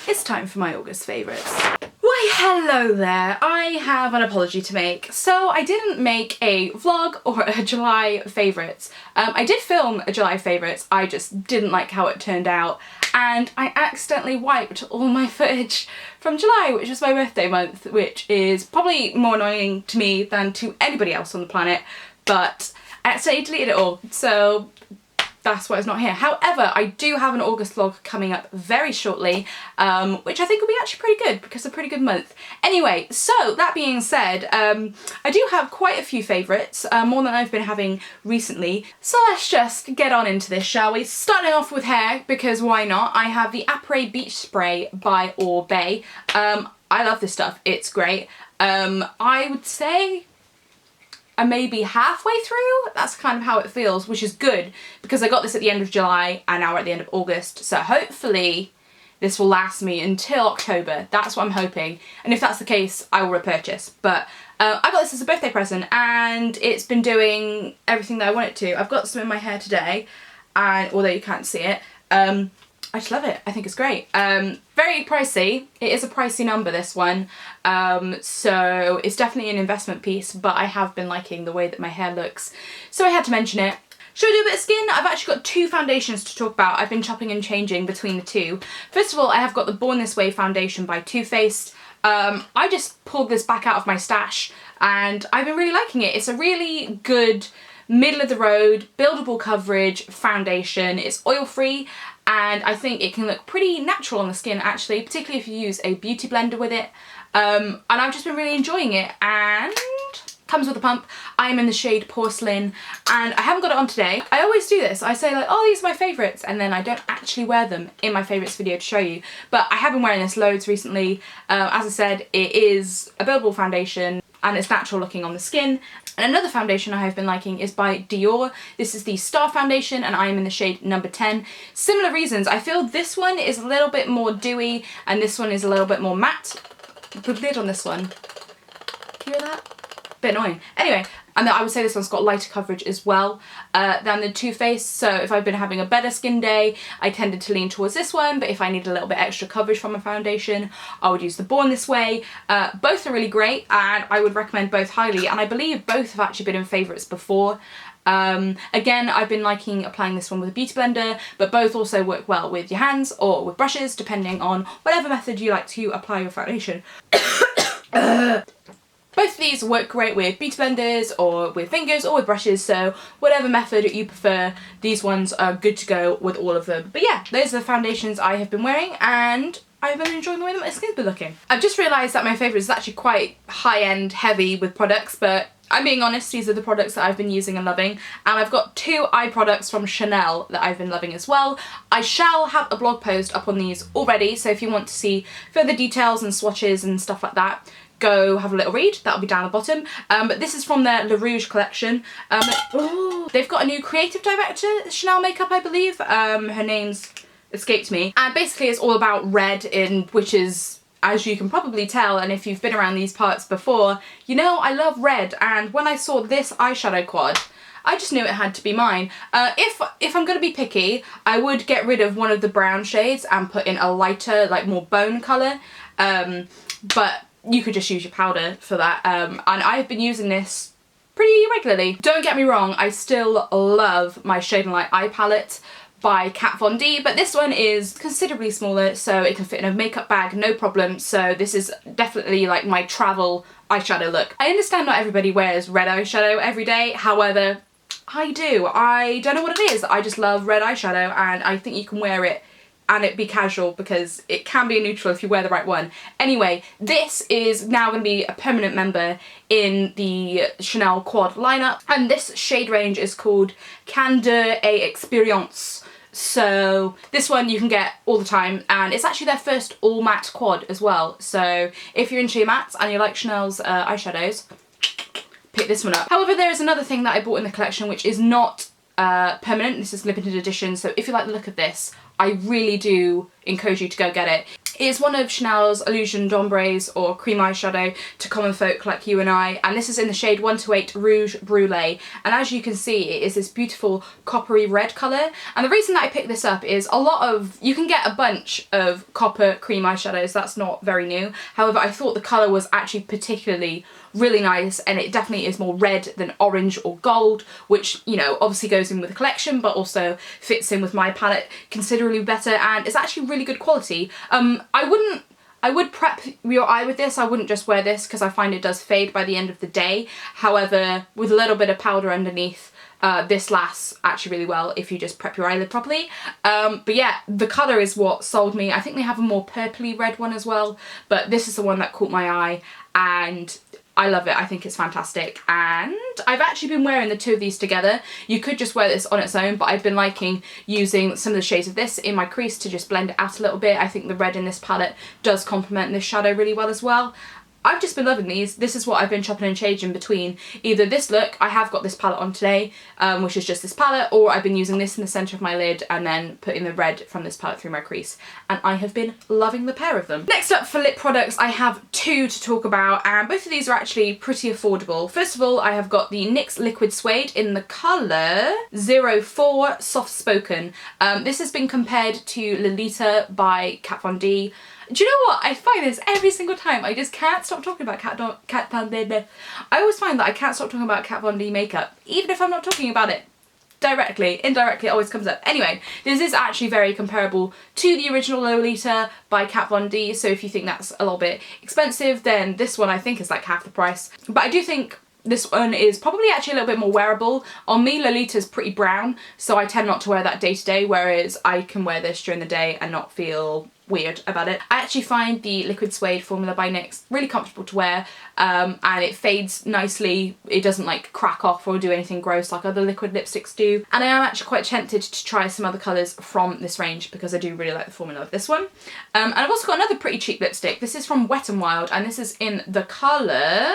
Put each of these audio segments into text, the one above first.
it's time for my August favourites. Why hello there, I have an apology to make. So I didn't make a vlog or a July favourites. I did film a July favourites, I just didn't like how it turned out, and I accidentally wiped all my footage from July, which was my birthday month, which is probably more annoying to me than to anybody else on the planet, but I accidentally deleted it all, so that's why it's not here. However, I do have an August vlog coming up very shortly, which I think will be actually pretty good because it's a pretty good month. Anyway, so that being said, I do have quite a few favourites, more than I've been having recently. So let's just get on into this, shall we? Starting off with hair, because why not? I have the Apres Beach Spray by Oribe. I love this stuff, it's great. I would say I'm maybe halfway through. That's kind of how it feels, which is good because I got this at the end of July and now we're at the end of August. So hopefully this will last me until October. That's what I'm hoping. And if that's the case, I will repurchase. But I got this as a birthday present and it's been doing everything that I want it to. I've got some in my hair today, and although you can't see it, I just love it. I think it's great. Very pricey. It is a pricey number, this one. So it's definitely an investment piece, but I have been liking the way that my hair looks, so I had to mention it. Should we do a bit of skin? I've actually got two foundations to talk about. I've been chopping and changing between the two. First of all, I have got the Born This Way foundation by Too Faced. I just pulled this back out of my stash and I've been really liking it. It's a really good middle of the road, buildable coverage foundation. It's oil free and I think it can look pretty natural on the skin actually, particularly if you use a beauty blender with it. And I've just been really enjoying it, and comes with a pump. I am in the shade Porcelain and I haven't got it on today. I always do this. I say like, oh, these are my favourites, and then I don't actually wear them in my favourites video to show you. But I have been wearing this loads recently. As I said, it is a buildable foundation and it's natural looking on the skin. And another foundation I have been liking is by Dior. This is the Star Foundation and I am in the shade number 10. Similar reasons. I feel this one is a little bit more dewy and this one is a little bit more matte. The lid on this one, can you hear that? Bit annoying. Anyway, and I would say this one's got lighter coverage as well than the Too Faced. So if I've been having a better skin day, I tended to lean towards this one, but if I need a little bit extra coverage from a foundation, I would use the Born This Way. Both are really great and I would recommend both highly, and I believe both have actually been in favourites before. Again, I've been liking applying this one with a beauty blender, but both also work well with your hands or with brushes, depending on whatever method you like to apply your foundation. Both of these work great with beauty blenders or with fingers or with brushes, so whatever method you prefer, these ones are good to go with all of them. But yeah, those are the foundations I have been wearing and I've been enjoying the way that my skin's been looking. I've just realised that my favourite is actually quite high-end heavy with products, but I'm being honest, these are the products that I've been using and loving, and I've got two eye products from Chanel that I've been loving as well. I shall have a blog post up on these already, so if you want to see further details and swatches and stuff like that, go have a little read. That'll be down the bottom. But this is from their Rouge collection. They've got a new creative director at Chanel Makeup, I believe. Her name's escaped me. And basically it's all about red, which is, as you can probably tell, and if you've been around these parts before, you know I love red, and when I saw this eyeshadow quad, I just knew it had to be mine. If I'm gonna be picky, I would get rid of one of the brown shades and put in a lighter, like more bone colour, but you could just use your powder for that, and I've been using this pretty regularly. Don't get me wrong, I still love my Shade and Light eye palette by Kat Von D, but this one is considerably smaller, so it can fit in a makeup bag, no problem. So this is definitely like my travel eyeshadow look. I understand not everybody wears red eyeshadow every day, however, I do. I don't know what it is, I just love red eyeshadow and I think you can wear it and it be casual because it can be a neutral if you wear the right one. Anyway, this is now going to be a permanent member in the Chanel Quad lineup, and this shade range is called Chandeur et Experience. So this one you can get all the time, and it's actually their first all matte quad as well. So if you're into your mattes and you like Chanel's eyeshadows, pick this one up. However, there is another thing that I bought in the collection which is not permanent. This is limited edition, so if you like the look of this, I really do encourage you to go get it. It is one of Chanel's Illusion d'Ombres or cream eyeshadow to common folk like you and I, and this is in the shade 128 Rouge Brulee, and as you can see it is this beautiful coppery red colour. And the reason that I picked this up is you can get a bunch of copper cream eyeshadows, that's not very new. However, I thought the colour was actually particularly really nice, and it definitely is more red than orange or gold, which, you know, obviously goes in with the collection but also fits in with my palette considerably better, and it's actually really good quality. I would prep your eye with this. I wouldn't just wear this because I find it does fade by the end of the day. However, with a little bit of powder underneath, this lasts actually really well if you just prep your eyelid properly. But yeah, the colour is what sold me. I think they have a more purpley red one as well, but this is the one that caught my eye, and I love it. I think it's fantastic, and I've actually been wearing the two of these together. You could just wear this on its own, but I've been liking using some of the shades of this in my crease to just blend it out a little bit. I think the red in this palette does complement this shadow really well as well. I've just been loving these. This is what I've been chopping and changing between either this look, I have got this palette on today, which is just this palette, or I've been using this in the centre of my lid and then putting the red from this palette through my crease, and I have been loving the pair of them. Next up for lip products, I have two to talk about, and both of these are actually pretty affordable. First of all, I have got the NYX Liquid Suede in the colour 04 Soft Spoken. This has been compared to Lolita by Kat Von D. Do you know what? I find this every single time. I just can't stop talking about Kat Von D. I always find that I can't stop talking about Kat Von D makeup, even if I'm not talking about it directly. Indirectly, it always comes up. Anyway, this is actually very comparable to the original Lolita by Kat Von D, so if you think that's a little bit expensive, then this one I think is like half the price. But I do think this one is probably actually a little bit more wearable. On me, Lolita's pretty brown, so I tend not to wear that day to day, whereas I can wear this during the day and not feel weird about it. I actually find the Liquid Suede formula by NYX really comfortable to wear, and it fades nicely. It doesn't like crack off or do anything gross like other liquid lipsticks do. And I am actually quite tempted to try some other colours from this range because I do really like the formula of this one. And I've also got another pretty cheap lipstick. This is from Wet n Wild, and this is in the colour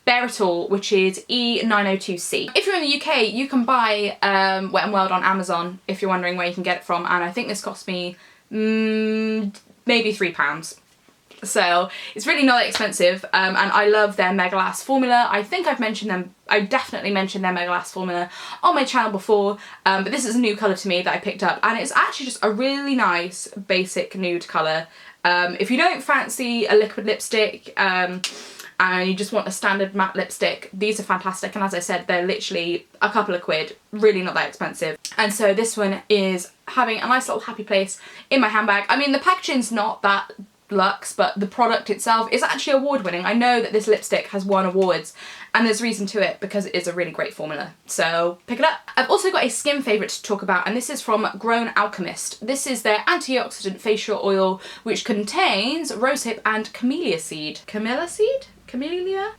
Bare It All, which is E902C. If you're in the UK, you can buy Wet n Wild on Amazon if you're wondering where you can get it from, and I think this cost me maybe £3. So it's really not that expensive, and I love their Megalast formula. I think I've mentioned them, I've definitely mentioned their Megalast formula on my channel before, but this is a new colour to me that I picked up, and it's actually just a really nice basic nude colour. If you don't fancy a liquid lipstick, and you just want a standard matte lipstick, these are fantastic, and as I said, they're literally a couple of quid, really not that expensive. And so this one is having a nice little happy place in my handbag. I mean, the packaging's not that luxe, but the product itself is actually award winning. I know that this lipstick has won awards, and there's reason to it because it is a really great formula, so pick it up. I've also got a skin favourite to talk about, and this is from Alchemist. This is their Anti-Oxidant facial oil, which contains rosehip and camellia seed. Camellia seed? Camellia?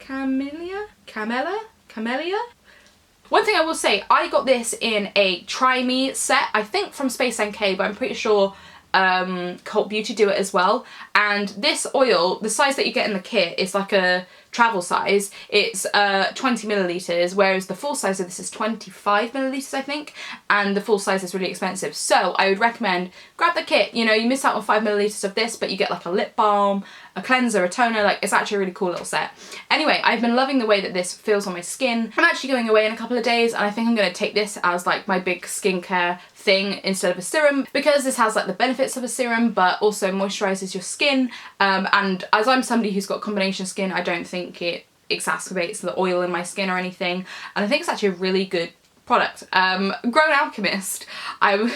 One thing I will say, I got this in a Try Me set, I think from Space NK, but I'm pretty sure Cult Beauty do it as well. And this oil, the size that you get in the kit is like a travel size. It's 20 millilitres, whereas the full size of this is 25 millilitres, I think, and the full size is really expensive. So I would recommend grab the kit. You know, you miss out on 5 millilitres of this, but you get like a lip balm, a cleanser, a toner. Like, it's actually a really cool little set. Anyway, I've been loving the way that this feels on my skin. I'm actually going away in a couple of days, and I think I'm going to take this as like my big skincare thing instead of a serum, because this has like the benefits of a serum but also moisturizes your skin, and as I'm somebody who's got combination skin, I don't think it exacerbates the oil in my skin or anything, and I think it's actually a really good product. Alchemist, I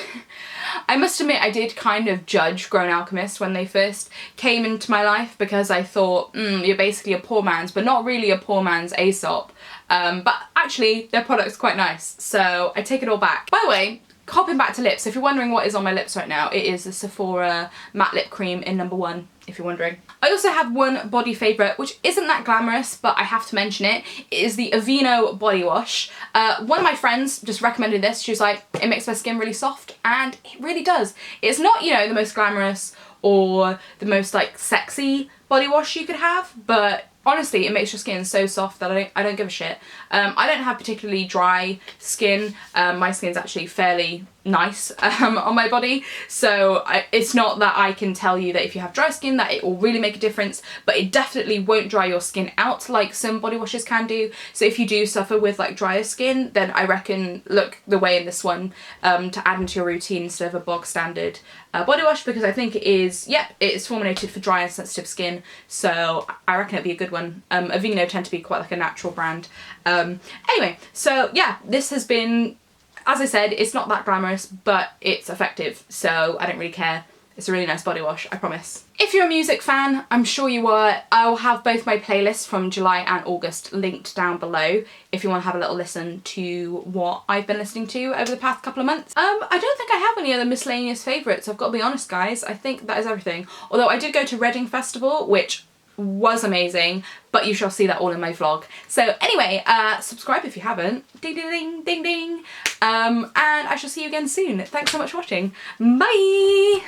must admit I did kind of judge Alchemist when they first came into my life, because I thought, you're basically a poor man's, but not really a poor man's Aesop, but actually their product's quite nice, so I take it all back. By the way, hopping back to lips, if you're wondering what is on my lips right now, it is the Sephora Matte Lip Cream in number 1, if you're wondering. I also have one body favourite, which isn't that glamorous, but I have to mention it. It is the Aveeno body wash. One of my friends just recommended this. She was like, it makes my skin really soft, and it really does. It's not, you know, the most glamorous or the most like sexy body wash you could have, but honestly, it makes your skin so soft that I don't give a shit. I don't have particularly dry skin. My skin's actually fairly nice on my body, so it's not that I can tell you that if you have dry skin that it will really make a difference, but it definitely won't dry your skin out like some body washes can do. So if you do suffer with like drier skin, then I reckon look the way in this one to add into your routine instead of a bog standard body wash, because I think it is, yeah, it's formulated for dry and sensitive skin, so I reckon it'd be a good one. Aveeno tend to be quite like a natural brand. Anyway, so yeah, this has been, as I said, it's not that glamorous, but it's effective, so I don't really care. It's a really nice body wash, I promise. If you're a music fan, I'm sure you are, I'll have both my playlists from July and August linked down below if you want to have a little listen to what I've been listening to over the past couple of months. I don't think I have any other miscellaneous favourites, I've got to be honest guys. I think that is everything. Although I did go to Reading Festival, which was amazing, but you shall see that all in my vlog. So anyway, subscribe if you haven't. Ding ding ding ding ding. And I shall see you again soon. Thanks so much for watching. Bye!